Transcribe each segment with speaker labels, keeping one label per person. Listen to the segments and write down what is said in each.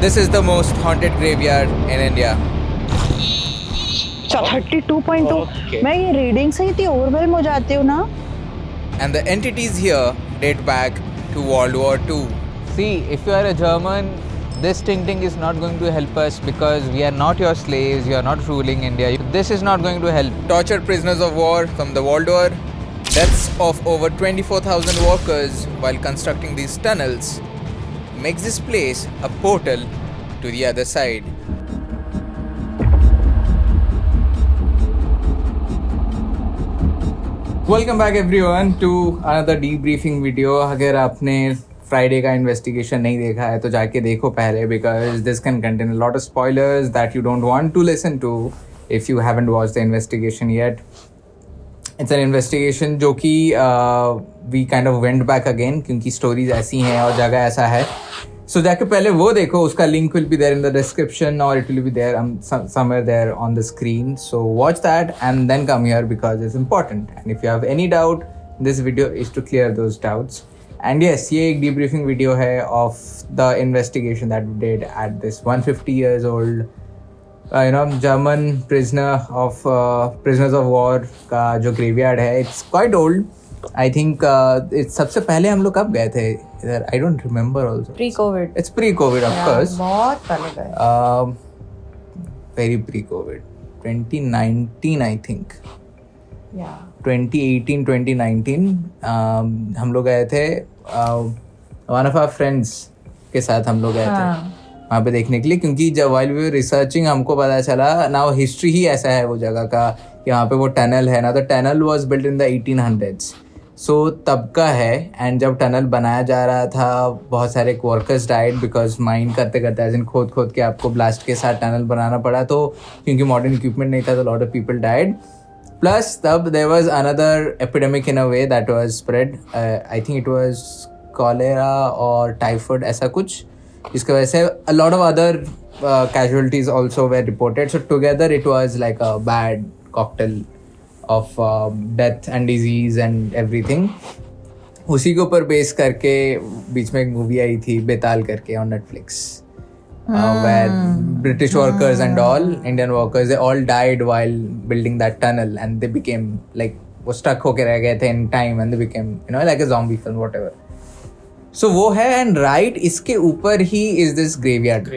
Speaker 1: This is the most haunted graveyard in India.
Speaker 2: 32.2
Speaker 1: Okay.
Speaker 2: मैं ये reading से इतनी ओवरवेल्म हो जाती हूँ ना.
Speaker 1: And the entities here date back to World War II. See, if you are a German, this tinting is not going to help us because we are not your slaves, you are not ruling India. This is not going to help. Tortured prisoners of war from the World War, deaths of over 24,000 workers while constructing these tunnels makes this place a portal to the other side. Welcome back everyone to another debriefing video. अगर आपने Friday का investigation नहीं देखा है तो जाके देखो पहले, because this can contain a lot of spoilers that you don't want to listen to if you haven't watched the investigation yet. It's an investigation जो कि we kind of went back again, क्योंकि stories ऐसी हैं और जगह ऐसा है. सो जाके पहले वो देखो, उसका link will be there in the description और it will be there somewhere there on the screen. So watch that and then come here because it's important. And if you have any doubt, this video is to clear those doubts. And yes, ये एक debriefing video है of the investigation that we did at this 150 years old German prisoners of war का जो graveyard है. It's quite old. I think सबसे पहले हम लोग कब गए थे इधर? I don't remember also.
Speaker 2: Pre-COVID.
Speaker 1: It's pre-COVID, of course.
Speaker 2: बहुत पहले गए.
Speaker 1: Very pre-COVID. 2019, I think.
Speaker 2: Yeah.
Speaker 1: 2018, 2019. हम लोग गए थे one of our friends के साथ हम लोग गए थे वहाँ पे देखने के लिए, क्योंकि जब while we were researching हमको पता चला ना, हिस्ट्री ही ऐसा है वो जगह का कि वहाँ पे वो टनल है ना, तो tunnel was built in the 1800s. सो तब का है. एंड जब टनल बनाया जा रहा था बहुत सारे वर्कर्स डाइड बिकॉज माइन करते करते एज इन खोद के आपको ब्लास्ट के साथ टनल बनाना पड़ा, तो क्योंकि मॉडर्न इक्विपमेंट नहीं था तो lot of people died. Plus तब there was another epidemic in a way that was spread. I think it was cholera और टाइफाइड ऐसा कुछ, जिसकी वजह से a lot of other casualties also were reported. So together it was like a bad cocktail of death and disease and everything. उसी के ऊपर base करके बीच में एक मूवी आई थी बेताल करके on Netflix, where British workers and all Indian workers, they all died while building that tunnel and they became like वो stuck होके रह गए थे in time and they became like a zombie film whatever. So वो है. and right इसके ऊपर ही is this graveyard.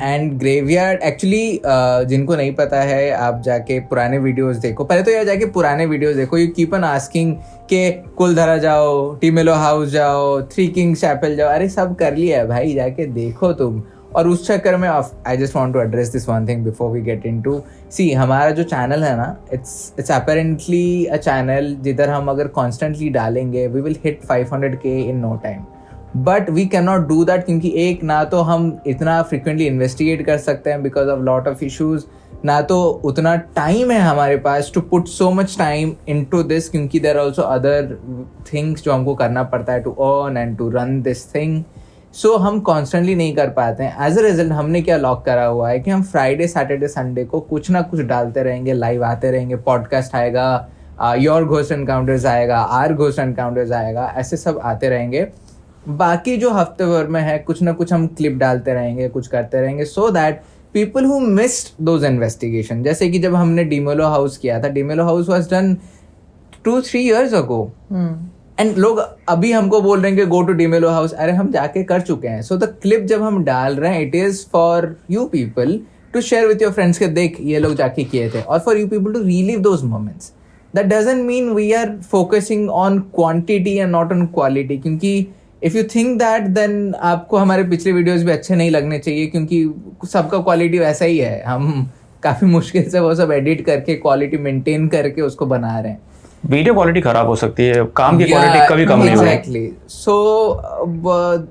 Speaker 1: And graveyard actually जिनको नहीं पता है, आप जाके पुराने वीडियोस देखो. पहले तो यार जाके पुराने वीडियोस देखो. यू कीप ऑन आस्किंग के कुलधरा जाओ, टीमेलो हाउस जाओ, थ्री किंग्स चैपल जाओ. अरे सब कर लिया है भाई, जाके देखो तुम. और उस चक्कर में I just want to address this one thing before we get into. See हमारा जो चैनल है ना, इट्स अपेरेंटली अ चैनल जिधर हम अगर कॉन्स्टेंटली डालेंगे we will hit 500K in no time. But we can not do that, क्योंकि एक ना तो हम इतना फ्रिक्वेंटली इन्वेस्टिगेट कर सकते हैं because of lot of issues, ना तो उतना टाइम है हमारे पास to put so much time into this, क्योंकि there are also other things जो हमको करना पड़ता है to earn and to run this thing. So हम कॉन्स्टेंटली नहीं कर पाते हैं. एज अ रिजल्ट हमने क्या लॉक करा हुआ है कि हम फ्राइडे सैटरडे संडे को कुछ ना कुछ डालते रहेंगे, लाइव आते रहेंगे, पॉडकास्ट आएगा, योर घोस्ट एनकाउंटर्स आएगा, आर घोस्ट एनकाउंटर्स आएगा, ऐसे सब आते रहेंगे. बाकी जो हफ्ते भर में है कुछ ना कुछ हम क्लिप डालते रहेंगे, कुछ करते रहेंगे, so that people who missed those investigation, जैसे कि जब हमने डीमेलो हाउस किया था, D'Mello house was done 2-3 years ago. And लोग अभी हमको बोल रहे हैं कि गो टू डीमेलो हाउस. अरे हम जाके कर चुके हैं. सो द क्लिप जब हम डाल रहे हैं, it is for you people to share with your friends के देख ये लोग जाके किए थे, और for you people to relive those moments. That doesn't mean we are focusing on quantity and not on quality, क्योंकि if you think that then आपको हमारे पिछले वीडियोस भी अच्छे नहीं लगने चाहिए, क्योंकि सबका क्वालिटी वैसा ही है. हम काफ़ी मुश्किल से वो सब एडिट करके क्वालिटी मेंटेन करके उसको बना रहे हैं.
Speaker 3: वीडियो क्वालिटी खराब हो सकती है, काम की क्वालिटी कभी कम नहीं होगी.
Speaker 1: एग्जैक्टली. सो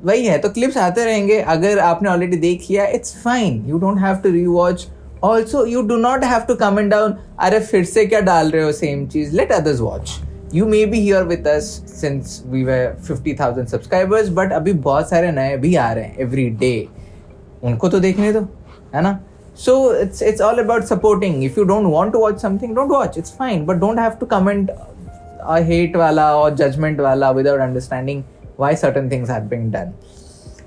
Speaker 1: वही है. तो क्लिप्स आते रहेंगे. अगर आपने ऑलरेडी देख लिया, it's fine, you don't have to rewatch. Also you do not have to comment down, अरे फिर से क्या डाल रहे हो सेम चीज. Let others watch. You may be here with us since we were 50,000 subscribers, but अभी बहुत सारे नए भी आ रहे हैं every day. उनको तो देखने दो, है ना? So it's all about supporting. If you don't want to watch something, don't watch. It's fine, but don't have to comment a hate वाला or judgment वाला without understanding why certain things are being done.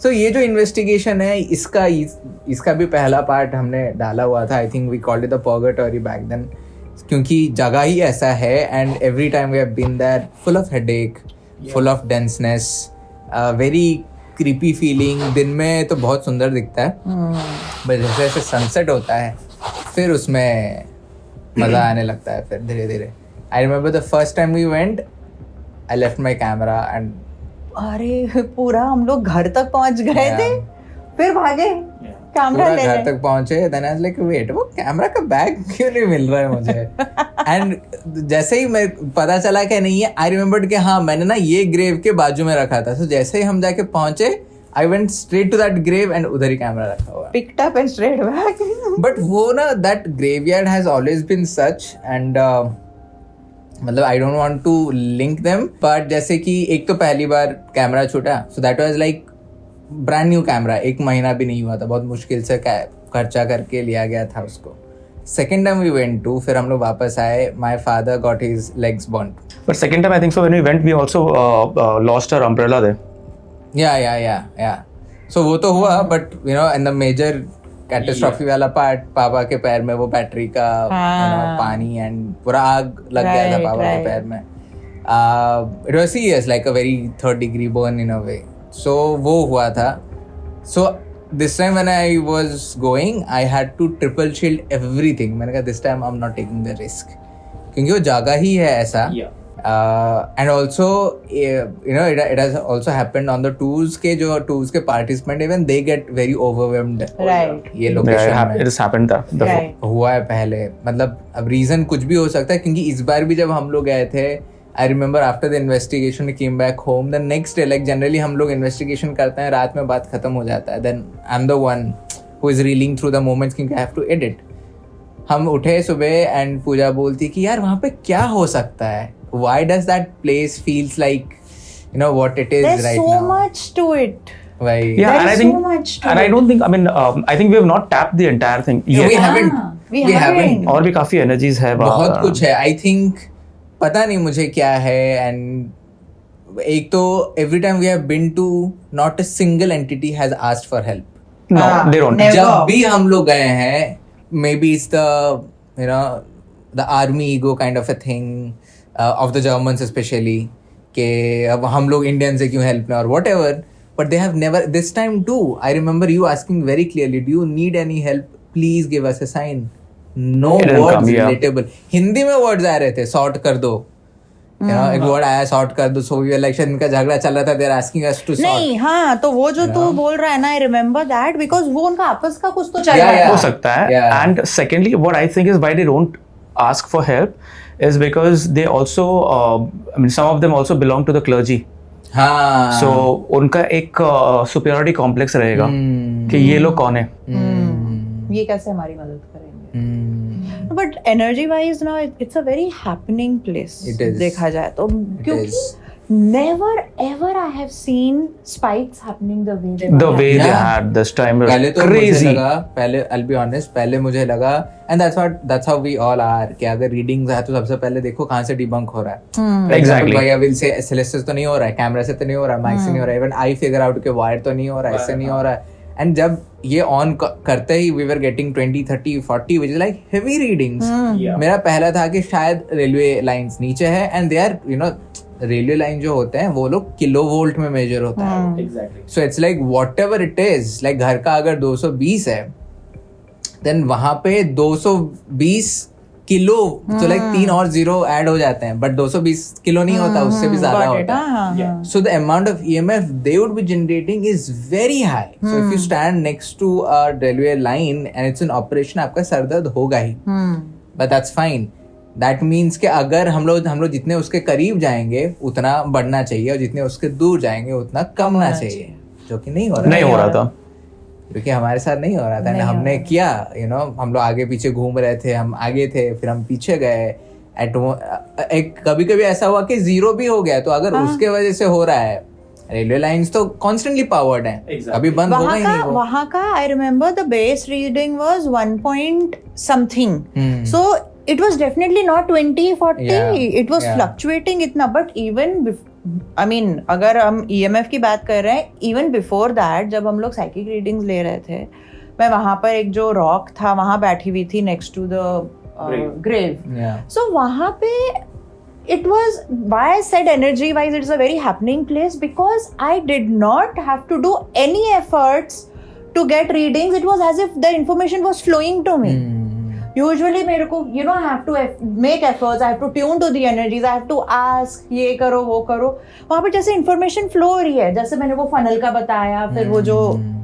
Speaker 1: सो ये जो investigation है इसका भी पहला part हमने डाला हुआ था. I think we called it the purgatory back then, क्योंकि जगह ही ऐसा है and every time we have been there, full of headache, full of denseness, very creepy feeling. दिन में तो बहुत सुंदर दिखता है, बट जैसे जैसे सनसेट होता है फिर उसमें मज़ा आने लगता है फिर धीरे धीरे. I remember the first time we went, I left my camera and
Speaker 2: अरे पूरा हम लोग घर तक पहुंच गए थे, फिर भागे कैमरा
Speaker 1: पूरा
Speaker 2: ले
Speaker 1: घर
Speaker 2: ले.
Speaker 1: तक पहुंचे. Then I was like wait, वो कैमरा का बैग क्यों नहीं मिल रहा है मुझे. एंड जैसे ही मैं पता चला कि नहीं है, आई रिमेंबर्ड कि हाँ मैंने ना ये ग्रेव के बाजू में रखा था. सो जैसे ही हम जाके पहुंचे, I went straight to that grave and उधर ही कैमरा रखा हुआ.
Speaker 2: Picked up and straight back.
Speaker 1: But वो ना that graveyard has always been such and मतलब I don't want to link them, but जैसे कि एक तो पहली बार कैमरा छूटा, so that was like brand new camera, 1 महीना भी नहीं हुआ था, बहुत मुश्किल से खर्चा करके लिया गया था उसको. Second time we went to, फिर हम लोग वापस आए, my father got his legs burned.
Speaker 3: But second time I think so when we went we also lost our umbrella there.
Speaker 1: या सो वो तो हुआ, but you know in the major catastrophe वाला पार्ट, पापा के पैर में वो बैटरी का पानी एंड पूरा आग लग गया था पापा के पैर में. It was serious, like a very 3rd degree burn in a way. So वो हुआ था. So this time when I was going, I had to triple shield everything. मैंने कहा this time I am not taking the risk, क्योंकि वो जगह ही है ऐसा. And also you know it has also happened on the tours के, जो टूर्स के participant even they get very overwhelmed.
Speaker 2: Right.
Speaker 1: ये location
Speaker 3: It has happened before.
Speaker 1: हुआ है पहले. मतलब अब रीजन कुछ भी हो सकता है, क्योंकि इस बार भी जब हम लोग गए थे, I remember after the investigation we came back home the next day. Like generally हम लोग इन्वेस्टिगेशन करते हैं, रात में बात खत्म हो जाता है. Then I am the one who is reeling through the moments, क्योंकि आई हैव टू एडिट. हम उठे सुबह एंड पूजा बोलती कि यार वहाँ पे क्या हो सकता है, why does that place feels like you know what it is
Speaker 2: There's
Speaker 1: right
Speaker 2: so
Speaker 1: now.
Speaker 2: much to it.
Speaker 1: Why?
Speaker 3: Yeah,
Speaker 2: There
Speaker 3: and I
Speaker 2: is
Speaker 3: think
Speaker 2: so much to
Speaker 3: and I
Speaker 2: it.
Speaker 3: don't think I mean I think we have not tapped the entire thing
Speaker 1: Yeah,
Speaker 3: yet.
Speaker 1: we haven't.
Speaker 2: We
Speaker 1: We haven't.
Speaker 2: haven't.
Speaker 3: और भी काफी energies है
Speaker 1: बहुत कुछ है. I think पता नहीं मुझे क्या है. एंड एक तो every time we have been to, not a single entity has asked for help.
Speaker 3: No, they don't.
Speaker 2: never.
Speaker 1: जब भी हम लोग गए हैं, may be it's the you know the army ego kind of a thing of the Germans specially, कि अब हम लोग इंडियन से क्यों हेल्प ना और whatever. But they have never this time too. I remember you asking very clearly, do you need any help, please give us a sign. No
Speaker 3: It didn't
Speaker 1: words
Speaker 3: come, yeah.
Speaker 1: Relatable. Hindi में words आ रहे थे, sort कर दो, you know, एक word आया sort कर दो. So we like इनका झगड़ा चल रहा था, they are asking us to sort.
Speaker 2: नहीं, हाँ, तो वो जो तू बोल रहा है ना, आई रिमेम्बर दैट, बिकॉज वो उनका आपस का कुछ तो चल
Speaker 1: Yeah,
Speaker 2: रहा
Speaker 1: yeah.
Speaker 2: है.
Speaker 3: हो सकता है.
Speaker 1: Yeah.
Speaker 3: And secondly, what I think is why they don't ask for help is because they also I mean some of them also belong to the clergy.
Speaker 1: हाँ.
Speaker 3: So उनका एक superiority complex रहेगा कि ये लोग कौन है.
Speaker 2: ये कैसे हमारी मदद करेंगे. बट एनर्जी वाइज ना it's a very happening place.
Speaker 1: It is.
Speaker 2: देखा जाए तो,
Speaker 1: It
Speaker 2: क्योंकि
Speaker 1: is.
Speaker 2: never ever I have seen spikes happening the way they
Speaker 3: The
Speaker 2: were
Speaker 3: way they
Speaker 1: Yeah.
Speaker 3: had this time was
Speaker 1: पहले तो मुझे
Speaker 3: crazy.
Speaker 1: लगा, पहले I'll be honest, पहले मुझे लगा, and that's how we all are, कि अगर रीडिंग्स है तो सबसे पहले देखो कहाँ से डिबंक हो रहा है. For example,
Speaker 3: Exactly.
Speaker 1: भाई विल से SLS से तो नहीं हो रहा है, कैमरा से तो नहीं हो रहा है, माइक से नहीं हो रहा है, इवन आई फिगर आउट के वायर तो नहीं हो रहा है, इससे नहीं हो रहा है. एंड जब ये ऑन करते ही we were getting 20, 30, 40 which is like heavy readings. मेरा पहला था कि शायद रेलवे लाइंस नीचे है, and they are you know railway line जो होते हैं वो लोग किलो वोल्ट में मेजर होता है. So it's like what ever it is, like घर का अगर 220 है, देन वहां पे 220 किलो, तो लाइक 3 और 0 ऐड हो जाते हैं, बट 220 किलो नहीं होता, उससे भी ज्यादा होता है. So the amount of EMF they would be generating is very high. So if you stand next to a railway line and it's in operation, आपका सर दर्द होगा ही. But that's fine. That means कि अगर हम लोग जितने उसके करीब जाएंगे उतना बढ़ना चाहिए, और जितने उसके दूर जाएंगे उतना कमना चाहिए, जो कि नहीं हो रहा
Speaker 3: था.
Speaker 1: क्योंकि हमारे साथ नहीं हो रहा था. हमने किया, यू नो, हम लोग आगे पीछे घूम रहे थे, हम आगे थे, फिर हम पीछे गए. एक कभी कभी ऐसा हुआ कि 0 भी हो गया, तो अगर उसके वजह से हो रहा है, रेलवे लाइंस तो कॉन्स्टेंटली पावर्ड है, कभी बंद होगा ही नहीं वो.
Speaker 2: वहाँ का I remember the base reading was 1 point something. So it was definitely not 20, 40.
Speaker 1: Yeah,
Speaker 2: It was
Speaker 1: yeah.
Speaker 2: fluctuating itna, but even I mean अगर हम EMF की बात कर रहे हैं, इवन बिफोर दैट जब हम लोग साइकिक रीडिंग्स ले रहे थे, मैं वहां पर एक जो रॉक था वहां बैठी हुई थी नेक्स्ट टू द ग्रेव. सो वहां पे it was why I said energy wise it's a very happening place, because I did not have to do any efforts to get readings. It was as if the information was flowing to me. Usually मेरे को I have to make efforts, I have to tune to the energies, I have to ask ये करो वो करो. वहाँ पे जैसे information flow हो रही है, जैसे मैंने वो funnel का बताया, फिर वो जो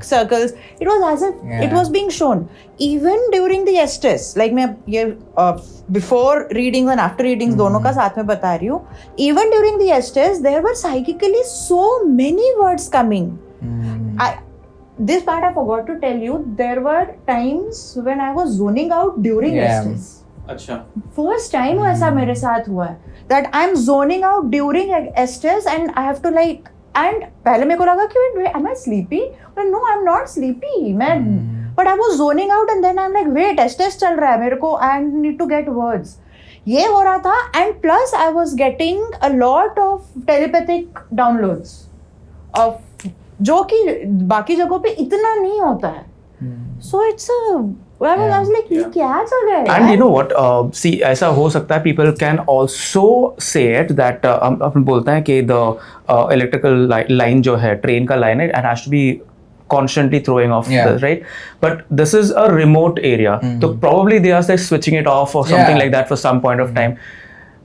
Speaker 2: circles, it was as if it was being shown. Even during the Estes, like मैं ये before readings and after readings दोनों का साथ में बता रही हूँ. Even during the Estes, there were psychically so many words coming. This part I forgot to tell you. There were times when I was zoning out during Estes.
Speaker 3: अच्छा.
Speaker 2: First time ऐसा मेरे साथ हुआ है. That I'm zoning out during Estes and I have to like. And पहले मेरे को लगा कि wait, am I sleepy? But no, I'm not sleepy. But I was zoning out and then I'm like, wait, Estes चल रहा है मेरे को. I need to get words. ये हो रहा था, and plus I was getting a lot of telepathic downloads of जो कि बाकी जगहों पे इतना नहीं होता है. So it's I was like ये क्या चल रहा है.
Speaker 3: And you know what? See, ऐसा हो सकता है. People can also say it that अपन बोलते हैं कि the electrical line जो है, train का line है, it has to be constantly throwing off this, right? But this is a remote area, so probably they are like switching it off or something like that for some point of time.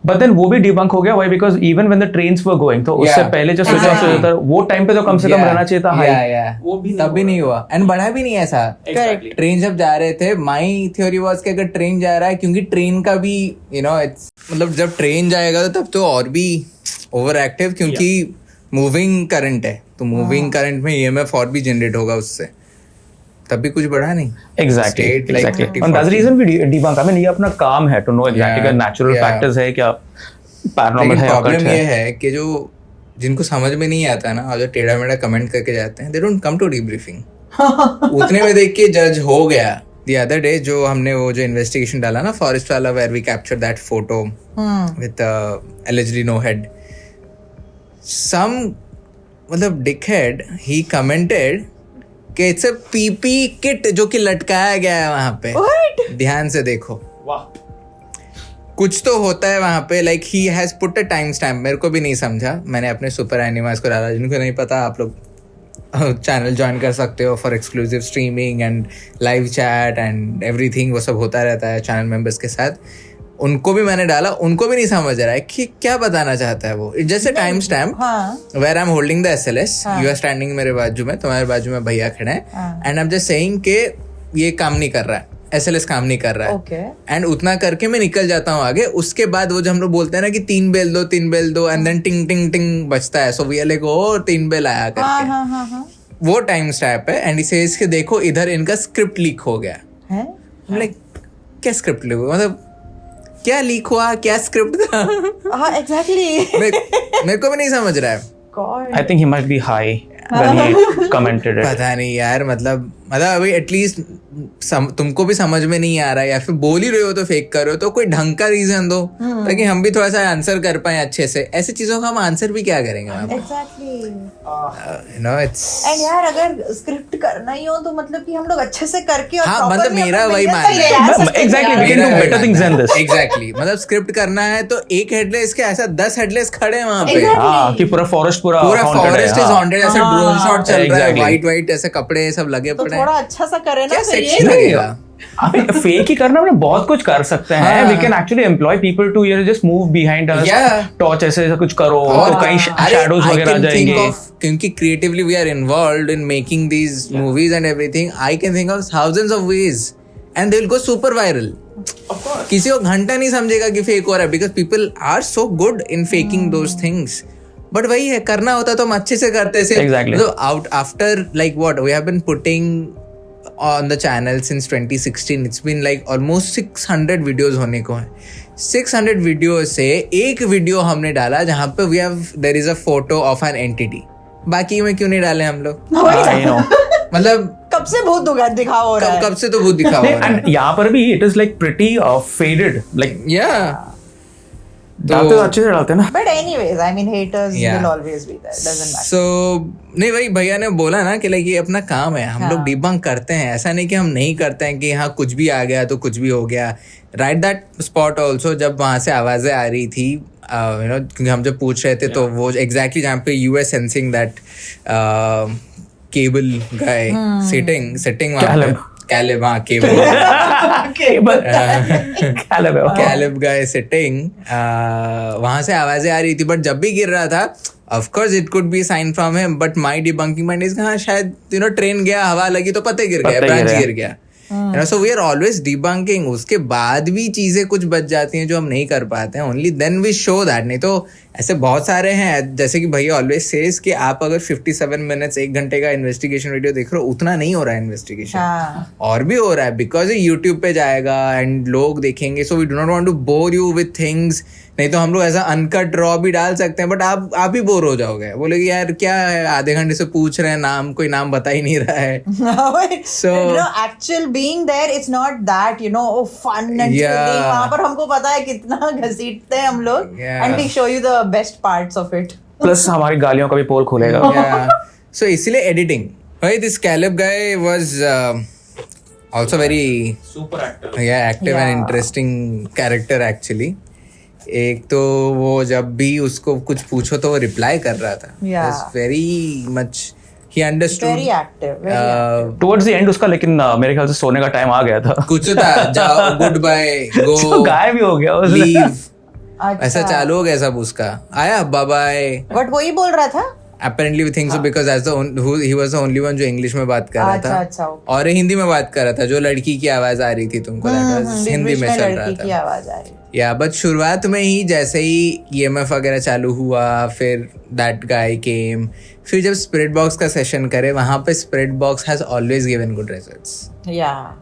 Speaker 3: But then वो भी debunk हो गया. Why? Because even when the trains were going, तो उससे पहले जो switch off होता है, वो टाइम पे तो कम से कम रहना चाहिए था हाई.
Speaker 1: वो भी तब भी नहीं हुआ, एंड बढ़ा भी नहीं ऐसा. ट्रेन जब जा रहे थे, माई थ्योरी वाज कि अगर ट्रेन जा रहा है, क्योंकि ट्रेन का भी मतलब जब ट्रेन जाएगा तो तब तो और भी ओवर एक्टिव, क्योंकि मूविंग करंट है, तो मूविंग करंट में EMF और भी जनरेट होगा उससे. तब भी कुछ बढ़ा नहीं.
Speaker 3: Exactly. And that's the reason we debunk. I mean, ये अपना काम है to know exactly क्या natural factors है, क्या paranormal है.
Speaker 1: प्रॉब्लम ये है कि जो जिनको समझ में नहीं आता है ना, और जो टेढ़ा मेढ़ा कमेंट करके जाते हैं, they don't come to debriefing. उतने में देख के जज हो गया. The other day जो हमने वो जो इन्वेस्टिगेशन डाला ना फॉरेस्ट वाला, where we captured that photo with allegedly no head. Some मतलब dickhead he commented कि इट्स अ PP किट जो कि लटकाया गया है वहां पे. What? ध्यान से देखो. वाह. कुछ तो होता है वहां पे. Like he has put a time stamp. मेरे को भी नहीं समझा. मैंने अपने सुपर एनिमास को डाला. जिनको नहीं पता, आप लोग चैनल ज्वाइन कर सकते हो for exclusive streaming and live chat and everything. वो सब होता रहता है चैनल मेंबर्स के साथ. उनको भी मैंने डाला. उनको भी नहीं समझ रहा है कि क्या बताना चाहता है वो. It's just a time stamp where I am holding the SLS. You are standing मेरे बाजू में, तुम्हारे बाजू में भैया खड़े हैं, and I am just saying कि ये काम नहीं कर रहा है, SLS काम नहीं कर रहा है, एंड उतना करके मैं निकल जाता हूँ आगे. उसके बाद वो जो हम लोग बोलते हैं ना कि 3 बेल दो, एंड देन टिंग टिंग टिंग बजता है. So we are like oh 3 bell आया करके. वो टाइम स्टैम्प है. एंड इसे इसके देखो, इधर इनका स्क्रिप्ट लीक हो गया. लाइक क्या स्क्रिप्ट लीक हुआ, मतलब क्या लीक हुआ, क्या स्क्रिप्ट था.
Speaker 2: एग्जैक्टली.
Speaker 1: मेरे को भी नहीं समझ रहा है.
Speaker 3: I think he might be high when he commented it.
Speaker 1: पता नहीं यार. मतलब अभी एटलीस्ट तुमको भी समझ में नहीं आ रहा है, या फिर बोल ही रहे हो तो फेक कर रहे हो, तो कोई ढंग का रीजन दो ताकि हम भी थोड़ा सा आंसर कर पाए अच्छे से. ऐसी चीजों का हम आंसर भी क्या करेंगे.
Speaker 2: एग्जैक्टली.
Speaker 1: इट्स
Speaker 2: एंड यार अगर स्क्रिप्ट करना ही हो तो मतलब कि हम लोग अच्छे से करके और
Speaker 1: हाँ, मतलब मेरा वही मानना
Speaker 3: है. Exactly, we can do better things than this.
Speaker 1: Exactly. मतलब स्क्रिप्ट करना है तो एक हेडलेस के ऐसा 10 हेडलेस खड़े हैं वहां पे.
Speaker 3: हाँ, कि पूरा फॉरेस्ट
Speaker 1: फॉरेस्ट इज हॉन्टेड. ऐसा ड्रोन शॉट चल रहा है, वाइट ऐसे कपड़े सब लगे पड़े हैं.
Speaker 2: थोड़ा अच्छा सा करे ना.
Speaker 3: फेक ही करना, मतलब बहुत कुछ कर सकते हैं. We can actually employ people to just move behind us, torch ऐसे कुछ करो, तो कहीं शैडोज वगैरह आ जाएंगे.
Speaker 1: क्योंकि creatively we are involved in making these movies and everything. I can think of thousands of ways and they will go super viral. किसी को घंटा नहीं समझेगा कि फेक हो रहा है, because people are so good in faking those things. But वही है, करना होता तो हम अच्छे से करते से. Out after like what we have been putting on the channel since 2016. It's been like almost 600 videos होने को है. 600 वीडियो से एक वीडियो हमने डाला जहाँ पे there is a photo of an entity. बाकी में क्यों नहीं डाले हम लोग. मतलब
Speaker 2: कब से भूत दिखा हो रहा है.
Speaker 1: कब से तो भूत दिखा हो रहा है.
Speaker 3: And यहाँ पर भी it is like pretty faded, like डालते तो अच्छे से डालते हैं ना.
Speaker 2: But anyways, I mean, haters
Speaker 1: Yeah.
Speaker 2: will always be there. Doesn't matter.
Speaker 1: So नहीं भाई, भैया ने बोला ना कि लाइक ये अपना काम है, हम लोग डिबंक करते हैं, ऐसा नहीं कि हम नहीं करते हैं कि हाँ कुछ भी आ गया तो कुछ भी हो गया. राइट दैट स्पॉट ऑल्सो, जब वहां से आवाजें आ रही थी क्योंकि हम जब पूछ रहे थे तो वो एग्जैक्टली जहाँ पे U S sensing that cable guy sitting वहाँ पे कैलेब, हाँ कैलेब गाय सिटिंग, वहां से आवाजें आ रही थी. बट जब भी गिर रहा था, of course it could be sign from him, but my debunking mind is हाँ शायद ट्रेन गया, हवा लगी तो पत्ते गिर गया, ब्रांच गिर गया. So we are always debunking. उसके बाद भी चीजें कुछ बच जाती हैं जो हम नहीं कर पाते हैं, only then we show that. नहीं तो ऐसे बहुत सारे हैं, जैसे कि भैया ऑलवेज सेज कि आप अगर 57 मिनट्स 1 घंटे का इन्वेस्टिगेशन वीडियो देख रहे हो, उतना नहीं हो रहा है इन्वेस्टिगेशन, और भी हो रहा है बिकॉज ये यूट्यूब पे जाएगा एंड लोग देखेंगे. So we do not want to bore you with things. नहीं तो हम लोग ऐसा अनकट रॉ भी डाल सकते हैं, बट आप ही बोर हो जाओगे, बोलोगे यार क्या है, आधे घंटे से पूछ रहे हैं नाम, कोई नाम बता ही नहीं रहा है.
Speaker 2: So actual being there, it's not that fun and thrilling. वहाँ पर हमको पता है कितना घसीटते हैं हम लोग, and we show you the best parts of it.
Speaker 3: Plus हमारी गालियों का भी पोल खुलेगा.
Speaker 1: So इसलिए एडिटिंग, भाई this Caleb guy was also very
Speaker 3: super active.
Speaker 1: Yeah, active and interesting character actually. एक तो वो जब भी उसको कुछ पूछो तो वो रिप्लाई कर रहा था. Very much he understood.
Speaker 2: Very active.
Speaker 3: Towards the end उसका, लेकिन मेरे ख्याल से सोने का टाइम आ गया था.
Speaker 1: कुछ था, जाओ, गुड बाय, गो,
Speaker 3: गायब ही हो गया,
Speaker 1: लीव, ऐसा चालू हो गया सब. उसका आया बाय बाय,
Speaker 2: बट वही बोल रहा था.
Speaker 1: Apparently we think so because as he was the only one जो इंग्लिश में बात कर रहा था.
Speaker 2: अच्छा.
Speaker 1: और हिंदी में बात कर रहा था. जो लड़की की आवाज आ रही थी तुमको, हिंदी में चल रहा
Speaker 2: लड़की की
Speaker 1: था.
Speaker 2: आवाज आ रही.
Speaker 1: या बट शुरुआत में ही जैसे ही EMF वगैरह चालू हुआ, फिर दैट गाय केम, फिर जब स्पिरिट बॉक्स का सेशन करे, वहां पे spirit box has always given good results.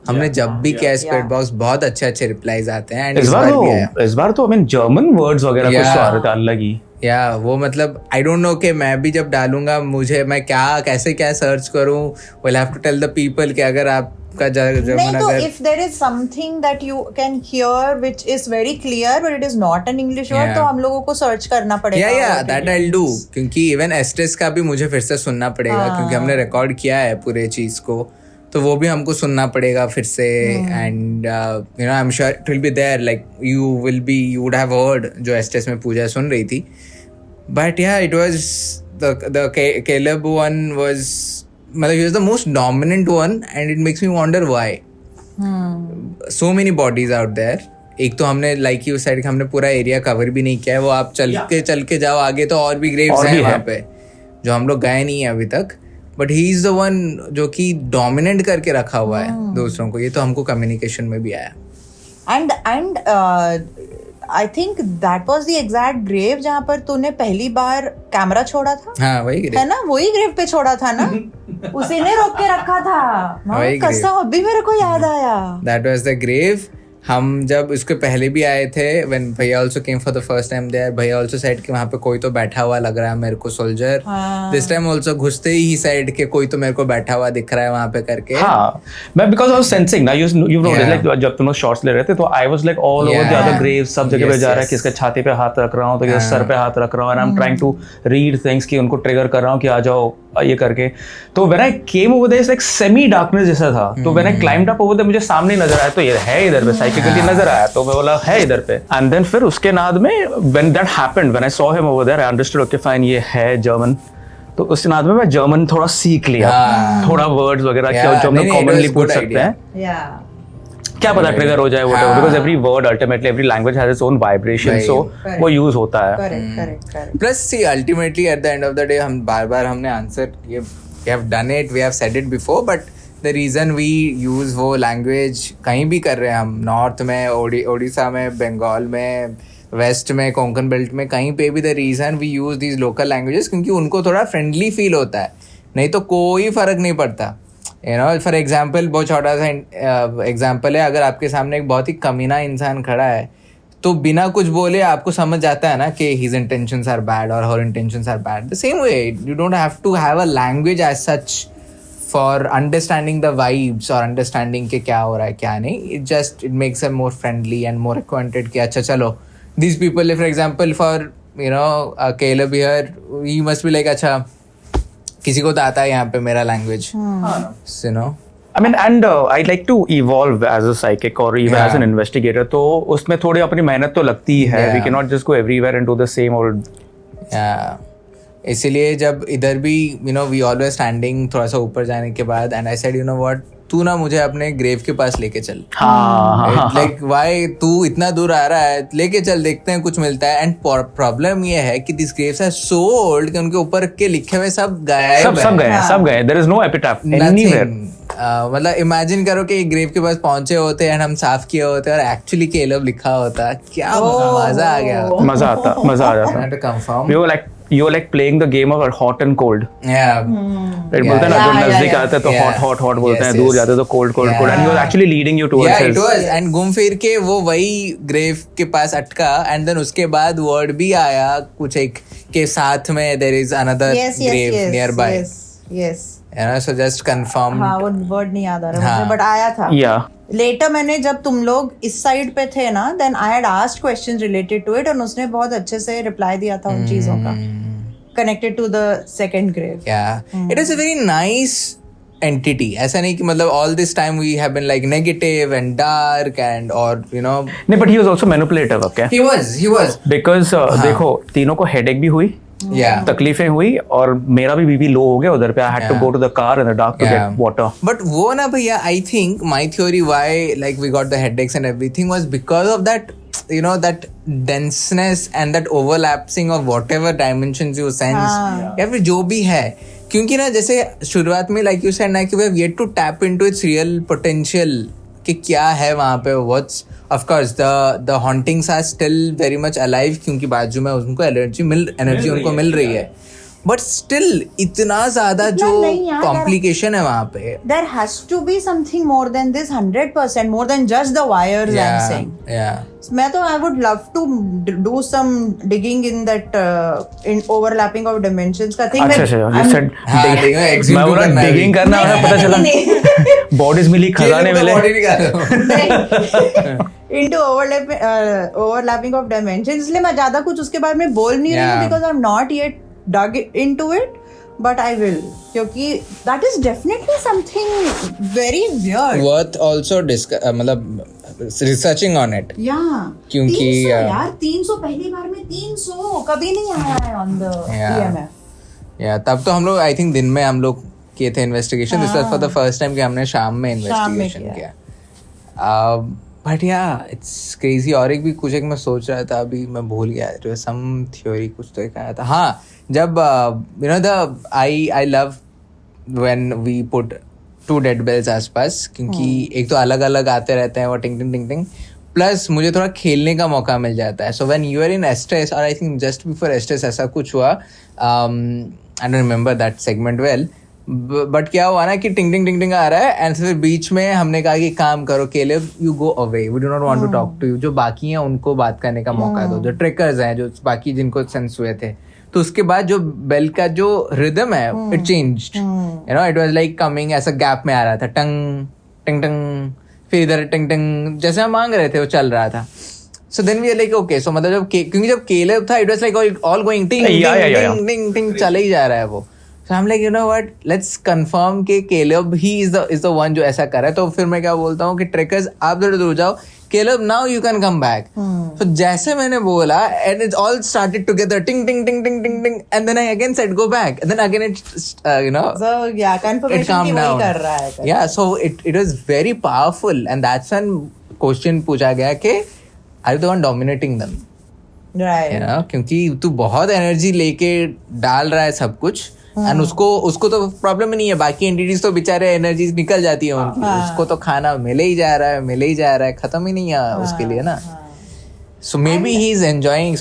Speaker 1: हमने जब भी किया स्पिरिट बॉक्स, बहुत अच्छे रिप्लाईज आते हैं. एंड
Speaker 3: इस बार तो जर्मन वर्ड्स वगैरह कुछ आ रहे थे अलग ही.
Speaker 1: या वो मतलब आई डोंट नो कि मैं भी जब डालूंगा मैं कैसे सर्च करूं. Will have to tell the people कि अगर आपका
Speaker 2: नहीं तो if there is something that you can hear which is very clear but it is not an English word, तो हम लोगों को सर्च करना पड़ेगा.
Speaker 1: या that I'll do, क्योंकि इवन एस्टेस का भी मुझे फिर से सुनना पड़ेगा, क्योंकि हमने रिकॉर्ड किया है पूरे चीज को, तो वो भी हमको सुनना पड़ेगा फिर से. And I am sure it will be there, like you would have heard जो एस्टेस में पूजा सुन रही थी. But yeah, it was the Caleb one was, he was the most dominant one, and it makes me wonder why. So many bodies out there. एक तो हमने like you side हमने पूरा एरिया कवर भी नहीं किया है. वो आप चल के जाओ आगे तो और भी ग्रेव्स हैं वहाँ पे जो हम लोग गए नहीं है अभी तक. But he is the one जो कि डोमिनेट करके रखा हुआ है दूसरों को. ये तो हमको कम्युनिकेशन में भी आया.
Speaker 2: And I think that was the exact grave जहाँ पर तूने पहली बार कैमरा छोड़ा था.
Speaker 1: हाँ वही ग्रेव
Speaker 2: है ना, वही ग्रेव पे छोड़ा था ना. उसी ने रोक के रखा था. कसम अभी मेरे को याद आया.
Speaker 1: That was the grave. हम जब उसके पहले भी आए थे, when भैया also came for the first time there, भैया also said कि वहाँ पे कोई तो बैठा हुआ लग रहा है मेरे को सोल्जर. This time also घुसते ही said कि कोई तो मेरे को बैठा हुआ दिख रहा है वहाँ पे करके.
Speaker 3: हाँ, मैं because I was sensing ना, you know like जब तुम लोग शॉर्ट्स ले रहे थे तो I was like all over the other graves, सब जगह पे जा रहा है, किसके छाती पे हाथ रख रहा हूँ तो किसके सर पे हाथ रख रहा हूँ, and I'm trying to read things कि उनको ट्रिगर कर रहा हूँ कि आ जाओ ये करके. तो when I came over there, it's like semi darkness जैसा था. तो when I climbed up over there, मुझे सामने नजर आया, तो ये है इधर पे, साइकिकली नजर आया, तो मैं बोला है इधर पे. एंड देन फिर उसके नाद में when that happened, when I saw him over there, I understood okay fine ये है जर्मन. तो उस नाद में मैं जर्मन थोड़ा सीख लिया, थोड़ा वर्ड्स वगैरह जो हम लोग कॉमनली पूछ सकते हैं. क्या पता ट्रिगर हो जाए whatever, because every word ultimately every language has its own vibration, so वो यूज होता है.
Speaker 2: Correct.
Speaker 1: Plus see ultimately at the end of the day हम बार हमने आंसर किए, we have done it, we have said it before, but the reason we use वो language कहीं भी कर रहे हैं हम, नॉर्थ में, ओडिशा में, बंगाल में, वेस्ट में, कोंकण बेल्ट में, कहीं पे भी the reason we use these local languages क्योंकि उनको थोड़ा फ्रेंडली फील होता है. नहीं तो कोई फर्क नहीं पड़ता. फॉर एग्जाम्पल बहुत छोटा सा एग्जाम्पल है, अगर आपके सामने एक बहुत ही कमीना इंसान खड़ा है तो बिना कुछ बोले आपको समझ जाता है ना कि हिज इंटेंशंस आर बैड और हर intentions are bad. The same way you don't have to have a language as such for understanding the vibes और अंडरस्टैंडिंग के क्या हो रहा है क्या नहीं. It makes a more friendly and more acquainted कि अच्छा चलो these people, for example, for Caleb here, he must be like, अच्छा किसी को तो आता है यहाँ पे मेरा language, you know.
Speaker 3: I mean, and I'd like to evolve as a psychic or even as an investigator. तो उसमें थोड़ी अपनी मेहनत तो लगती ही है. We cannot just go everywhere and do the same old.
Speaker 1: Yeah. इसीलिए जब इधर भी we always standing थोड़ा सा ऊपर जाने के बाद, and I said, you know what, तू ना मुझे अपने ग्रेव के पास लेके चल. Like why तू इतना दूर आ रहा है, लेके चल, देखते हैं कुछ मिलता है. एंड प्रॉब्लम ये है कि this graves are so old कि उनके ऊपर के लिखे हुए सब गायब है.
Speaker 3: सब गए. There is no epitaph anywhere.
Speaker 1: मतलब इमेजिन करो कि ग्रेव के पास पहुंचे होते एंड हम साफ किए होते और एक्चुअली केलब लिखा होता, क्या मजा आ गया.
Speaker 3: मजा आ जाता. You were like playing the game of hot and cold.
Speaker 1: Yeah.
Speaker 3: बोलते हैं ना, जो नजदीक आते हैं तो hot बोलते हैं, दूर जाते हैं तो cold. And he was actually leading you towards
Speaker 1: it was. And घूम फिर के वो वही ग्रेव के पास अटका, and then उसके बाद वर्ड भी आया कुछ एक के साथ में there is another grave nearby.
Speaker 2: Yes.
Speaker 1: So just confirm.
Speaker 2: हाँ, वो वर्ड नहीं याद आ रहा मुझे, बट आया था.
Speaker 3: Yeah.
Speaker 2: लेटर मैंने जब तुम लोग इस साइड पे थे ना, then I had asked questions related to it, और उसने बहुत अच्छे से रिप्लाई दिया था उन चीजों का connected to the second grave.
Speaker 1: It is a very nice entity. ऐसा नहीं कि मतलब all this time we have been like negative and dark and और
Speaker 3: नहीं, but he was also manipulative. Okay, he was because देखो तीनों को headache भी हुई, तकलीफें हुई, और मेरा भी बीपी लो हो गया उधर पे. I had to go to the car in the dark to get water.
Speaker 1: But वो ना भैया, I think my theory why like we got the headaches and everything was because of that that denseness and that overlapping of whatever dimensions you sense या फिर जो भी है. क्योंकि ना जैसे शुरुआत में like you said ना कि we have yet to tap into its real potential कि क्या है वहाँ पे. what's of course the hauntings are still very much alive क्योंकि बाजू में उनको एनर्जी उनको मिल रही है. बट स्टिल इतना ज्यादा जो कॉम्प्लिकेशन है वहाँ पे.
Speaker 2: There has to be something more than this, 100% more than just the wires. I'm saying. मैं तो I would love to do some digging in that in overlapping of dimensions का thing.
Speaker 3: अच्छा, you said मैं बोला digging करना है, पता चला bodies मिली, खजाने मिले.
Speaker 2: Into overlapping of dimensions. इसलिए मैं ज्यादा कुछ उसके बारे में बोल नहीं रही हूँ because I'm not yet dug into it, but I will, क्योंकि that is definitely something very weird.
Speaker 1: Worth also मतलब researching on it. क्योंकि
Speaker 2: 300 पहली बार में 300 कभी नहीं आया है on the EMF.
Speaker 1: तब तो हम लोग I think दिन में हम लोग किए थे investigation. This was for the first time कि हमने शाम में इन्वेस्टिगेशन किया. But it's crazy. और एक भी कुछ एक मैं सोच रहा था, अभी मैं भूल गया. जो सम थ्योरी कुछ तो एक आया था. हाँ, जब I love when we put 2 dead bells आसपास, क्योंकि एक तो अलग अलग आते रहते हैं वो टिंग टिंग टिंग टिंग, प्लस मुझे थोड़ा खेलने का मौका मिल जाता है. So when you are in a stress, और I think just before a stress ऐसा कुछ हुआ, I don't remember that segment well, but क्या हुआ ना कि टिंग टिंग टिंग टिंग आ रहा है, एंड फिर बीच में हमने कहा कि काम करो Caleb, you go away, we do not want to talk to you. जो बाकी हैं उनको बात करने का मौका दो, जो ट्रिकर्स हैं, जो बाकी जिनको सेंस हुए थे. तो उसके बाद जो बेल का जो रिदम है, it changed. It was like coming, ऐसा गैप में आ रहा था, टंग टिंग टंग, फिर इधर टिंग टिंग, जैसे हम मांग रहे थे वो चल रहा था. So then we are like okay, so मतलब क्योंकि जब केलेब था, it was like all going ting ting ting ting चले ही जा रहा है वो. So I'm like, you know what, let's confirm कि Caleb he is the one जो ऐसा कर रहा है. तो फिर मैं क्या बोलता हूँ कि ट्रेकर्स आप थोड़े दूर जाओ, Caleb now you can come back. So जैसे मैंने बोला, and it all started together, ting ting ting ting ting ting, and then I again said go back, and then again it
Speaker 2: so yeah, confirmation की वही कर रहा है.
Speaker 1: Yeah, so it was very powerful, and that's when question पूछा गया कि are you the one dominating them?
Speaker 2: Right.
Speaker 1: क्योंकि तू बहुत एनर्जी लेके डाल रहा है सब कुछ, एंड उसको तो प्रॉब्लम ही नहीं है. बाकी एंटिटीज तो बेचारे एनर्जी निकल जाती है उनकी, उसको तो खाना मिले ही जा रहा है, खत्म ही नहीं है उसके लिए ना. So maybe he's enjoying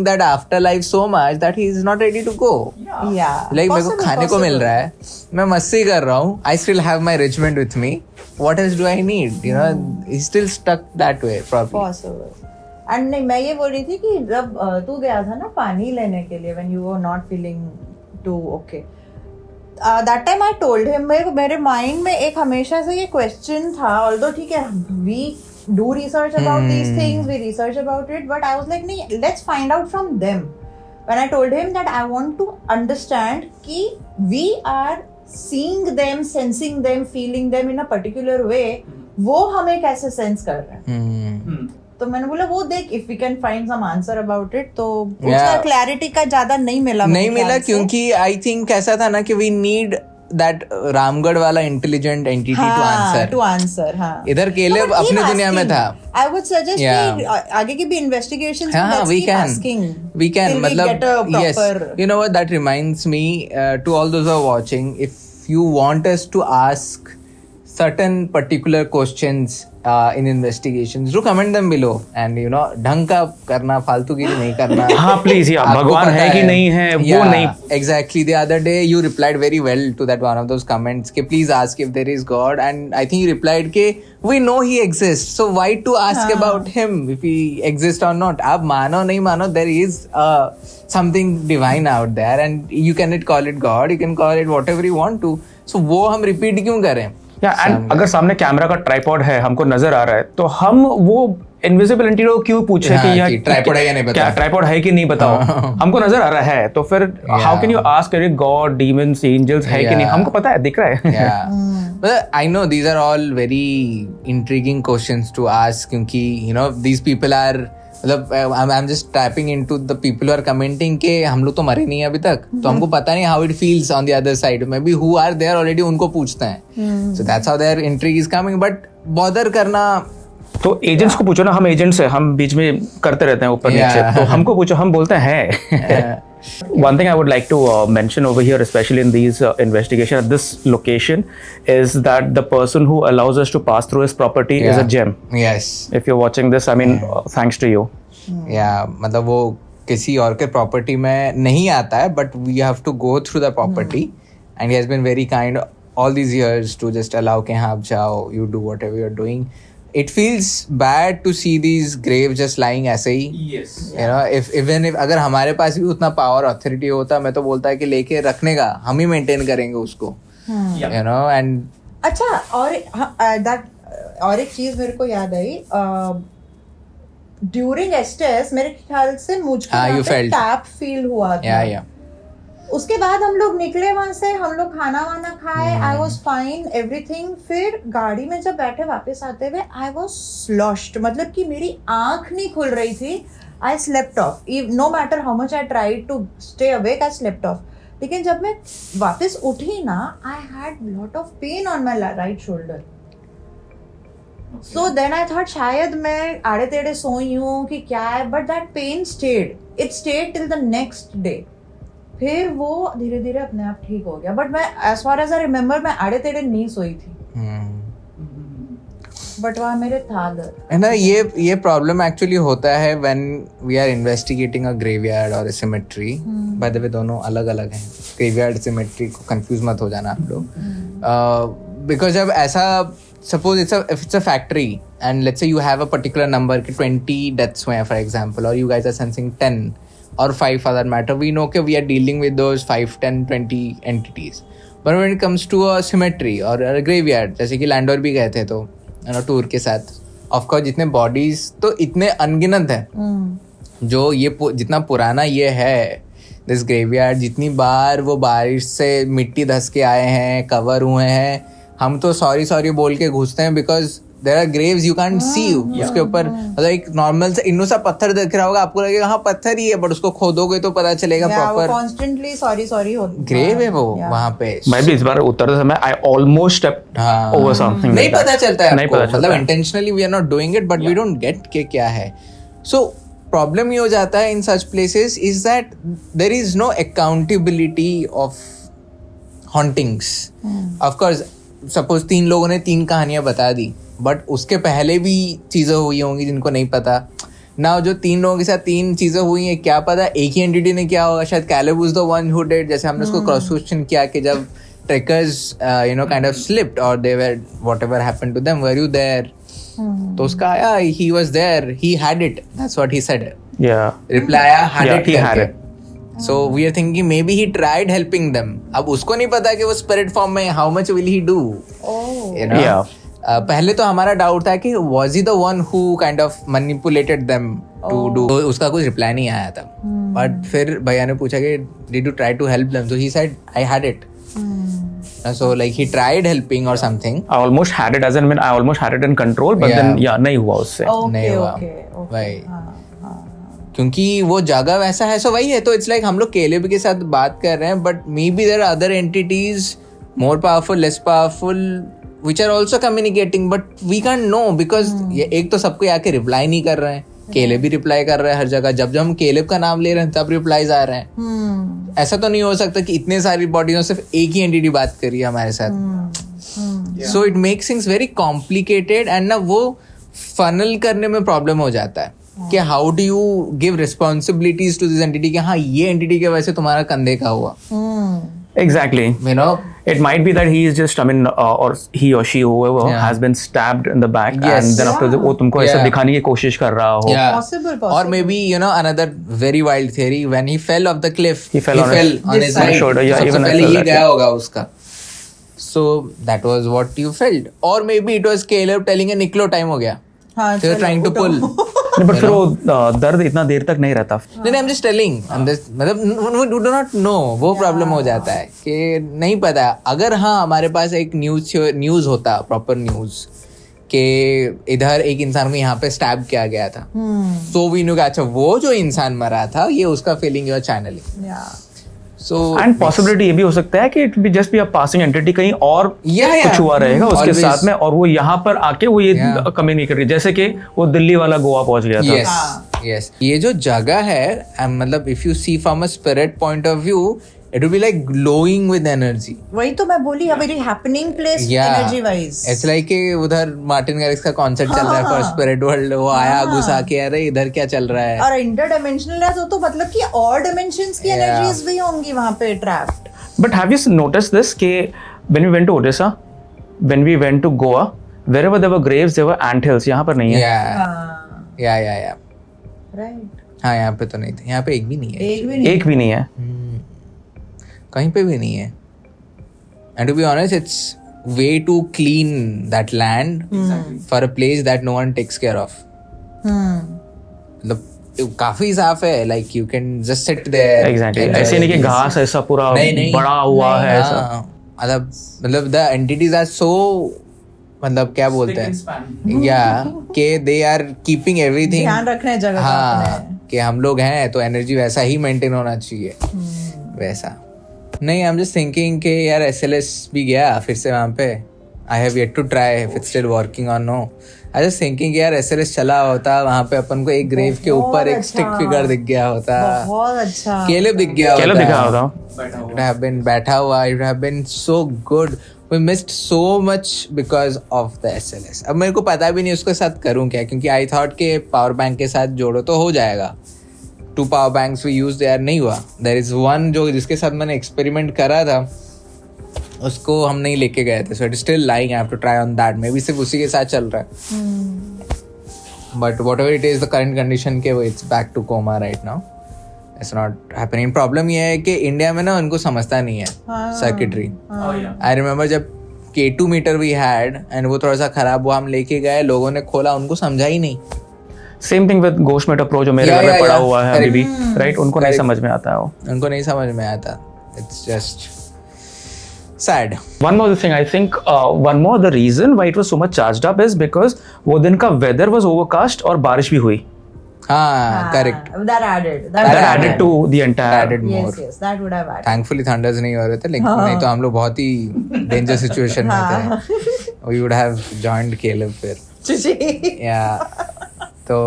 Speaker 1: that afterlife so much that he is not ready to go. Like मेरे को खाने को मिल रहा है, मैं मस्ती कर रहा हूँ, I still have my regiment with me. What else do I need? He's still stuck that way probably.
Speaker 2: Possible. And नहीं, मैं ये बोल रही थी कि जब तू गया था ना पानी लेने के लिए, when you were not feeling too okay, that time I told him, मेरे माइंड में एक हमेशा से ये क्वेश्चन था, although ठीक है we do research about these things, we research about it, but I was like, nahi, let's find out from them. When I told him that I want to understand ki we are seeing them, sensing them, feeling them in a particular way, वो हमें कैसे sense कर रहे हैं? तो मैंने बोला वो देख, if we can find some answer about it, तो उसका clarity का ज्यादा नहीं मिला
Speaker 1: क्योंकि I think ऐसा था ना कि we need that रामगढ़ वाला intelligent entity to answer. हाँ. इधर केले अपने दुनिया में था.
Speaker 2: I would suggest कि आगे की भी investigations let's keep asking.
Speaker 1: We can.
Speaker 2: Till we get a proper.
Speaker 1: Yes. You know what? That reminds me to all those who are watching. If you want us to ask certain particular questions in investigations, do comment them below, and you know, ढंग का करना, फालतूगिरी नहीं करना.
Speaker 3: हाँ please, भगवान है कि नहीं है वो नहीं.
Speaker 1: Exactly. The other day you replied very well to that one of those comments कि please ask if there is God, and I think you replied कि we know he exists, so why to ask about him if he exists or not. आप मानो नहीं मानो, there is something divine out there, and you cannot call it God, you can call it whatever you want to. So वो हम repeat क्यों करें?
Speaker 3: And अगर सामने कैमरा का ट्राइपॉड है, हमको नजर आ रहा है, तो हम वो इनविजिबल एंटिटी को क्यों पूछे कि यह
Speaker 1: ट्राइपॉड है या नहीं,
Speaker 3: क्या ट्राइपॉड है कि नहीं बताओ. हमको नजर आ रहा है, तो फिर हाउ कैन यू आस्क अरे गॉड, डीमंस, एंजल्स है कि नहीं, हमको पता है, दिख रहा है.
Speaker 1: But I know these are all very intriguing questions to ask, क्योंकि you know these people are, मतलब I'm just tapping into the people who are commenting के हम लोग तो मरे नहीं अभी तक, तो हमको पता नहीं how it feels on the other side. Maybe who are there already उनको पूछते हैं. So that's how their intrigue is coming. But bother करना,
Speaker 3: तो एजेंट्स को पूछो ना. हम एजेंट्स हैं, हम बीच में करते रहते हैं ऊपर नीचे, तो हमको पूछो, हम बोलते हैं. One thing I would like to mention over here, especially in these investigation at this location, is that the person who allows us to pass through his property is a gem.
Speaker 1: Yes.
Speaker 3: If you're watching this, I mean, thanks to you.
Speaker 1: Yeah, मतलब वो किसी और के property में नहीं आता है, but we have to go through the property, and he has been very kind all these years to just allow कि हाँ आप जाओ, you do whatever you're doing. It feels bad to see these graves just lying ऐसे ही.
Speaker 3: Yes.
Speaker 1: You know, if अगर हमारे पास भी उतना power authority होता, मैं तो बोलता है कि लेके रखने का हम ही मेंटेन करेंगे उसको. You know, and
Speaker 2: अच्छा, और एक चीज मेरे को याद आई. ड्यूरिंग एस्टेस मेरे ख्याल से मुझको टैप फील हुआ था. उसके बाद हम लोग निकले वहां से, हम लोग खाना वाना खाए, आई वॉज फाइन एवरीथिंग. फिर गाड़ी में जब बैठे वापस आते हुए आई वॉज स्लॉश्ड, मतलब कि मेरी आंख नहीं खुल रही थी. I slept off, no matter how much I tried to stay awake, I slept off. लेकिन जब मैं वापस उठी ना, I had lot of pain on my right shoulder. So then I thought शायद मैं आड़े टेढ़े सोई हूँ कि क्या है, but that pain stayed, it stayed till the next day. फिर वो धीरे धीरे अपने आप ठीक हो गया. बट मैं as far as I remember मैं आड़े टेढ़े नहीं सोई थी, बट वहाँ मेरे था दर्द.
Speaker 1: है ना, ये प्रॉब्लम एक्चुअली होता है when we are investigating a graveyard और a cemetery. By the way दोनों अलग अलग हैं. ग्रेवयार्ड सिमेट्री को कंफ्यूज मत हो जाना आप लोग, बिकॉज जब ऐसा suppose it's a factory and let's say you have a particular number, 20 deaths हुए हैं for example, or you guys are sensing 10 or 5 for that matter. We know that we are dealing with those 5, 10, 20 entities. But when it comes to a cemetery or a graveyard, जैसे कि लैंडोर भी गए थे तो tour के साथ, of course जितने bodies तो इतने अनगिनत हैं. जो ये जितना पुराना ये है दिस ग्रेवयार्ड, जितनी बार वो बारिश से मिट्टी धस के आए हैं, कवर हुए हैं, हम तो सॉरी बोल के घुसते हैं because there are graves you can't see. उसके ऊपर मतलब एक नॉर्मल सा इन्नू सा पत्थर दिख रहा होगा, आपको लगेगा हाँ पत्थर ही है, बट उसको खोदोगे तो पता चलेगा प्रॉपर
Speaker 2: कॉन्स्टेंटली सॉरी
Speaker 1: ग्रेव है वो वहाँ पे.
Speaker 3: मैं भी इस बार उतरते समय I almost step over something.
Speaker 1: नहीं पता चलता है आपको, मतलब intentionally we are not doing it, but we don't get के क्या है. सो प्रॉब्लम ये हो जाता है in such places is that there is no accountability of hauntings. Of course suppose 3 लोगों ने 3 कहानियां बता दी, बट उसके पहले भी चीज़ें हुई होंगी जिनको नहीं पता ना. जो 3 लोगों के साथ 3 चीज़ें हुई हैं, क्या पता एक ही एंटिटी ने क्या होगा. शायद Caleb was the one who did, जैसे हमने उसको क्रॉस क्वेश्चन किया कि जब trekkers you know kind of slipped और they were whatever happened to them, were you there. तो उसका आया he was there, he had it, that's what he said. Reply आया had it. So we are thinking maybe he tried helping them. अब उसको नहीं पता कि वो spirit form में how much will he do?
Speaker 2: Oh.
Speaker 1: You know? पहले तो हमारा डाउट था कि was he the one who kind of manipulated them to do, तो उसका कुछ रिप्लाई नहीं आया था. बट फिर भैया ने पूछा कि did you try to help them, so he said I had it. So like he tried helping or something.
Speaker 3: I almost had it, as in I almost had it in control, but then नहीं हुआ उससे.
Speaker 1: नहीं हुआ भाई, क्योंकि वो जगह वैसा है. सो वही है, तो इट्स लाइक हम लोग केलेब के साथ बात कर रहे हैं, but may be there are other entities more powerful, less powerful, which are also communicating, but we can't know because ये एक तो सबको आके रिप्लाई नहीं कर रहे हैं. केलेब भी रिप्लाई कर रहा है हर जगह. जब हम केलेब का नाम ले रहे हैं तब रिप्लाईज आ रहे हैं. ऐसा तो नहीं हो सकता कि इतने सारी बॉडीज सिर्फ एक ही एंटिटी बात करी है हमारे साथ. So it makes things very complicated and ना वो फनल करने में प्रॉब्लम हो जाता है कि how do you give responsibilities to this entity कि हाँ ये एंटिटी के वजह से तुम्हारा कंधे का हुआ.
Speaker 3: Exactly.
Speaker 1: You know,
Speaker 3: it might be that he is just, I mean, or he or she, whoever, has been stabbed in the back, and then after वो तुमको ऐसा दिखाने की कोशिश कर रहा हो.
Speaker 2: Possible.
Speaker 1: Or maybe, you know, another very wild theory, when he fell off the cliff,
Speaker 3: he fell on
Speaker 1: his side.
Speaker 3: shoulder. Yeah,
Speaker 1: सबसे
Speaker 3: even
Speaker 1: पहले ये गया होगा उसका. So that was what you felt. Or maybe it was Caleb telling a Niccolo time हो गया. They were trying to pull.
Speaker 3: But फिर वो दर्द इतना देर तक नहीं रहता.
Speaker 1: नहीं, I'm just telling. मतलब we do not know. वो प्रॉब्लम हो जाता है कि नहीं पता. अगर हाँ हमारे पास एक न्यूज होता, प्रॉपर न्यूज कि इधर एक इंसान को यहाँ पे स्टैब किया गया था, तो वी नो कि अच्छा वो जो इंसान मरा था ये उसका फीलिंग या चैनलिंग. So
Speaker 3: एंड पॉसिबिलिटी ये भी हो सकता है कि it be just be a passing entity, कहीं और कुछ हुआ रहेगा उसके साथ में, और वो यहाँ पर आके वो ये कम्युनिकेट कर, जैसे कि वो दिल्ली वाला गोवा पहुंच गया था.
Speaker 1: Yes. ये जो जगह है, मतलब if you see from a spirit point of view, it will be like glowing with energy.
Speaker 2: वही तो मैं बोली, a very happening place energy wise.
Speaker 1: It's like कि उधर मार्टिन गैरिक्स का कॉन्सर्ट चल रहा है फॉर स्पिरिट वर्ल्ड, वो आया घुसा के अरे इधर क्या चल रहा है.
Speaker 2: और इंटरडिमेंशनल हो तो मतलब कि और डिमेंशंस की एनर्जीज भी होंगी वहां पे trapped.
Speaker 3: But have you noticed this कि when we went to Odisha, when we went to Goa, wherever there were graves there were anthills. यहाँ पर नहीं है.
Speaker 1: Yeah.
Speaker 2: Right.
Speaker 1: हाँ यहाँ पे तो नहीं थे, यहाँ पे एक भी नहीं है.
Speaker 3: एक भी नहीं है.
Speaker 1: कहीं पे भी नहीं है. And to be honest, it's way too clean, that land, for a place that no one takes care of. मतलब काफी साफ है, like you can just sit there.
Speaker 3: Exactly. ऐसे नहीं कि घास ऐसा पूरा बड़ा हुआ है ऐसा.
Speaker 1: मतलब the entities are so, मतलब क्या बोलते हैं, कि they are keeping everything.
Speaker 2: ध्यान रखने जगह.
Speaker 1: हाँ, कि हम लोग हैं तो एनर्जी वैसा ही मेंटेन होना चाहिए, वैसा नहीं. आई एम जस्ट थिंकिंग कि यार SLS भी गया फिर से वहाँ पे. I have yet to try if it's still working और नो. आई जस्ट थिंकिंग यार SLS चला होता वहाँ पे, अपन को एक ग्रेव के ऊपर एक स्टिक फिगर दिख गया होता.
Speaker 2: बहुत अच्छा.
Speaker 1: केलेब दिख गया होता.
Speaker 3: केलेब दिखा होता.
Speaker 1: It would have been बैठा हुआ. It would have been so good. We missed so much because of the SLS. अब मेरे को पता भी नहीं उसके साथ करूँ क्या, क्योंकि आई थॉट के पावर बैंक के साथ जोड़ो तो हो जाएगा. 2 पावर बैंक्स वी यूज यार, नहीं हुआ. देयर इज वन जो जिसके साथ मैंने एक्सपेरिमेंट करा था, उसको हम नहीं लेके गए थे. So it is still lying. I have to try on that. May be सिर्फ उसी के साथ चल रहा है. But whatever it is the current condition के वो it's back to coma right now. It's not happening. Problem ये है कि इंडिया में ना उनको समझता नहीं है सर्किटरी. आई रिमेम्बर जब K2 metre we had and वो थोड़ा सा खराब हुआ, हम लेके गए, लोगों ने खोला, उनको समझा ही नहीं.
Speaker 3: सेम थिंग विद गोशमेटर प्रो जो मेरे घर में पड़ा हुआ है अभी भी, राइट. उनको नहीं समझ में आता है वो.
Speaker 1: उनको नहीं समझ में आता. It's just sad.
Speaker 3: One more thing, I think one more the reason why it was so much charged up is because वो दिन का weather was overcast और बारिश भी हुई.
Speaker 1: हाँ, correct.
Speaker 2: That added
Speaker 3: to the entire.
Speaker 1: Added more.
Speaker 2: Yes, that would have added.
Speaker 1: Thankfully thunders नहीं हो रहे थे, लेकिन नहीं तो हम लोग बहुत ही डेंजर सिचुएशन में थे. We would have joined Caleb फिर. Yeah. तो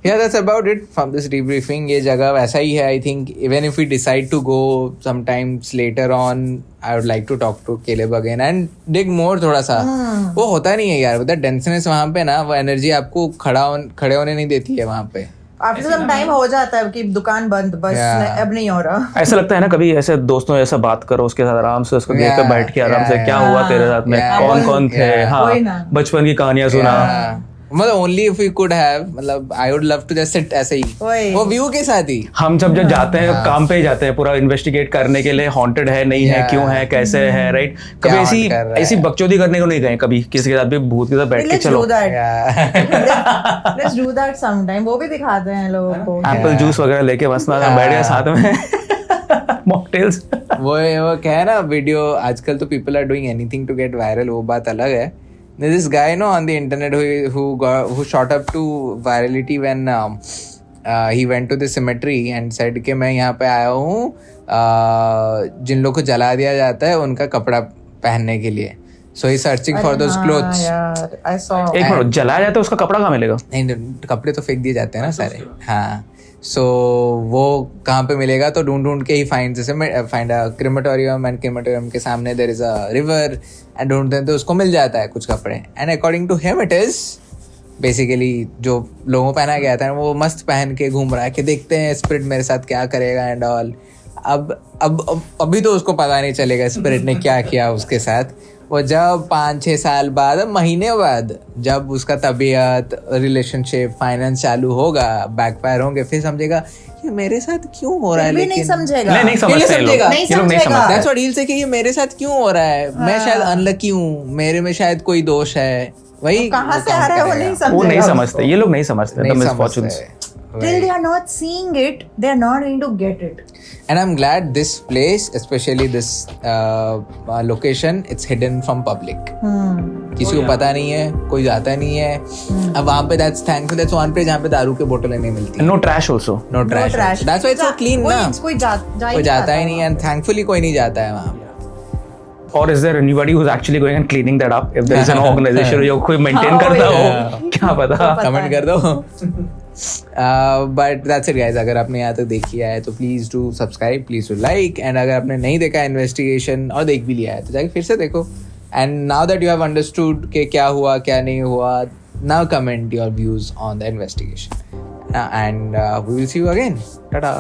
Speaker 1: yeah, that's about it from this debriefing. ये जगह वैसा ही है. I think even if we decide to go sometimes later on, I would like to talk to Caleb again and dig more थोड़ा सा. वो होता नहीं है यार, वो डेंसनेस वहाँ पे ना, वो एनर्जी आपको खड़े होने नहीं देती है वहाँ पे.
Speaker 2: आफ्टर सम टाइम हो जाता है कि दुकान बंद, बस अब नहीं हो रहा.
Speaker 3: ऐसा लगता है ना, कभी ऐसे दोस्तों ऐसा बात करो उसके साथ आराम से, उसको देख कर बैठ के आराम से, क्या हुआ तेरे साथ में, कौन कौन थे, हाँ, बचपन की कहानियां सुना.
Speaker 1: मतलब only if you could have, मतलब I would love to just sit ऐसे ही
Speaker 2: वही।
Speaker 1: वो व्यू के साथ ही।
Speaker 3: हम जब जाते हैं काम पे ही जाते हैं पूरा इन्वेस्टिगेट करने के लिए, हॉन्टेड है नहीं है, क्यों है, कैसे है, राइट? कभी
Speaker 1: क्या
Speaker 3: ऐसी
Speaker 1: haunt कर रहा है।
Speaker 3: ऐसी बकचोदी करने को नहीं गए कभी किसी के साथ भी भूत के साथ बैठ के
Speaker 2: Let's
Speaker 3: चलो
Speaker 2: do that.
Speaker 1: Yeah.
Speaker 2: Let's do that sometime. वो भी दिखाते हैं लोगों को।
Speaker 3: एप्पल जूस वगैरह लेके बस ना बैठ गए साथ में मॉकटेल्स।
Speaker 1: वो क्या है ना, वीडियो आजकल तो people are doing anything to get viral, वो बात अलग है। There's this guy on the internet who shot up to virality when he went to the cemetery and said कि मैं यहाँ पे आया हूँ जिन लोग को जला दिया जाता है उनका कपड़ा पहनने के लिए। So he's searching for those clothes.
Speaker 2: यार, I saw.
Speaker 3: एक मिनट, जलाया जाता है उसका कपड़ा कहाँ मिलेगा?
Speaker 1: नहीं, कपड़े तो फेंक दिए जाते हैं ना सारे। हाँ, सो वो कहाँ पे मिलेगा, तो ढूंढ ढूंढ के ही फाइंड, जैसे find a crematorium, and crematorium के सामने there is a river, and ढूंढते हैं तो उसको मिल जाता है कुछ कपड़े। And according to him it is basically जो लोगों पहना गया था वो मस्त पहन के घूम रहा है कि देखते हैं स्पिरिट मेरे साथ क्या करेगा एंड ऑल। अब अभी तो उसको पता नहीं चलेगा स्पिरिट ने क्या किया उसके साथ। वो जब 5-6 साल बाद, महीने बाद, जब उसका तबीयत, रिलेशनशिप, फाइनेंस चालू होगा, बैकफायर होंगे, फिर समझेगा ये मेरे साथ क्यों हो रहा है।
Speaker 2: भी नहीं समझेगा।
Speaker 3: नहीं समझते ये लोग,
Speaker 2: नहीं
Speaker 3: ये लोग नहीं
Speaker 2: समझेगा।
Speaker 3: समझते।
Speaker 1: That's what he'll say कि ये मेरे साथ क्यों हो रहा है, मैं शायद अनलकी हूँ, मेरे में शायद कोई दोष है। वही
Speaker 2: कहाँ से आ रहा है वो नहीं समझेगा।
Speaker 3: वो नहीं समझते, ये लोग नहीं समझते
Speaker 1: नहीं
Speaker 3: the misfortunes.
Speaker 1: समझते।
Speaker 2: Till they are not seeing it, they are not going to get it.
Speaker 1: And I'm glad this place, especially this location, it's hidden from public. किसी को पता नहीं है, कोई जाता नहीं है। अब वहाँ पे that's thankful, that's one place जहाँ पे दारू के बोतलें नहीं मिलती।
Speaker 3: No trash also.
Speaker 1: No trash. That's why it's so clean ना।
Speaker 2: कोई
Speaker 1: जाता ही नहीं है, and thankfully कोई नहीं जाता है वहाँ पे।
Speaker 3: Or is there anybody who's actually going and cleaning that up? If there is an organization जो कोई maintain करता हो, क्या पता?
Speaker 1: कमेंट कर दो। बट दैट्स इट गाइस, अगर आपने यहाँ तक देखी है तो please do subscribe, please do like, and अगर आपने नहीं देखा इन्वेस्टिगेशन और देख भी लिया है तो जाके फिर से देखो। And now that you have understood कि क्या हुआ क्या नहीं हुआ, now comment your views on the investigation and we will see you again. Tata.